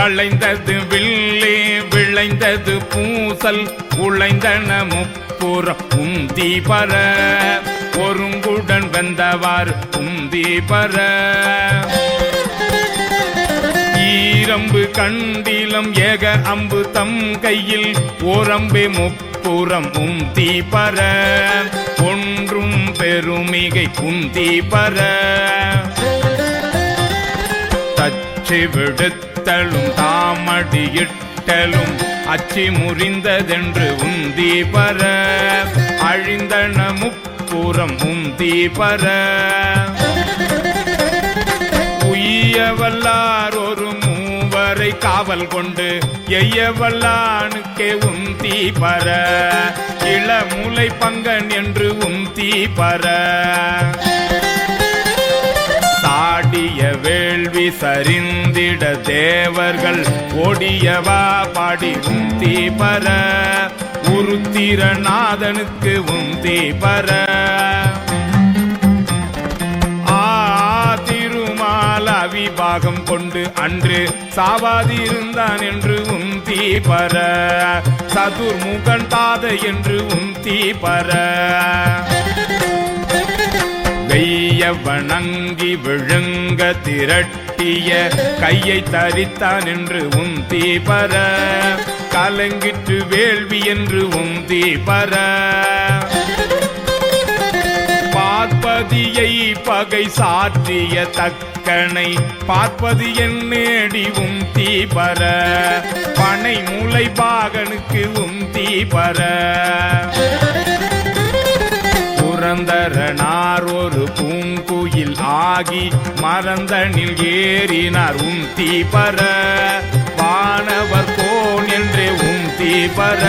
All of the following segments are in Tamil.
வளைந்தது வில்லே விளைந்தது பூசல் உழைந்தன முப்புறம் உந்தி பர ஒருங்குடன் வந்தவாறு உந்தி பர ஈரம்பு கண்டிலம் ஏக அம்பு தம் கையில் ஓரம்பே முப்புறம் உந்தி பர ஒன்றும் பெருமிகை உந்தி பர தச்சி விடுத்தலும் தாமடியிட்டலும் அச்சி முறிந்ததென்று உந்தி பர அழிந்தன முப்புறம் உந்தி பர உய்யவல்லார் ஒரு மூவரை காவல் கொண்டு எய்யவல்லானுக்கே உந்தி பர இளமுலை பங்கன் என்று உந்தி பர சாடிய வேள்வி சரிந்திட தேவர்கள் ஓடியவா பாடி உந்தி பர உருத்திரநாதனுக்கு உந்தி பர விபாகம் கொண்டு அன்று சாவாதிருந்தான் என்று உந்தி பர சதுர்முகன் தாதை என்று உந்தி பர வெய்ய வணங்கி விழுங்க திரட்டிய கையை தரித்தான் என்று உந்தி பர கலங்கிட்டு வேள்வி என்று உந்தி பர பார்ப்பதியை பகை சாற்றிய தக்கனை பார்ப்பது என்னேடி உந்தி பர பனை மூளை பாகனுக்கு உந்தி பர புரந்தரனார் ஒரு பூங்குயில் ஆகி மறந்தனில் ஏறினார் உந்தி பர வானவர் கோன் என்றே உந்தி பர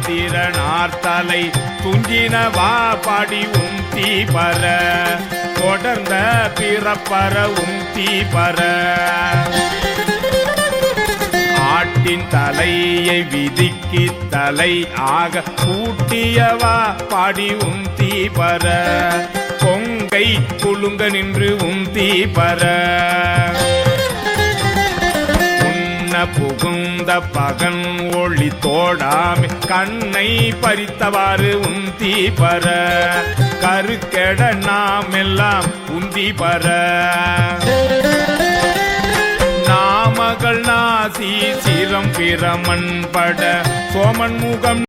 திறனார்த்தலை துஞ்சினவா பாடி உந்தி பர தொடர்ந்த பிறப்பற உந்தி பர ஆட்டின் தலையை விதிக்கு தலை ஆக கூட்டியவா பாடி உந்தி பர கொங்கை குலுங்க நின்று உந்தி பர புகுந்த பகன் ஒளி தோடாமி கண்ணை பறித்தவாறு உந்தி பர கருக்கெட நாம் எல்லாம் உந்தி பர நாமகள் நாசி சிரம் பிரமன் பட சோமன் முகம்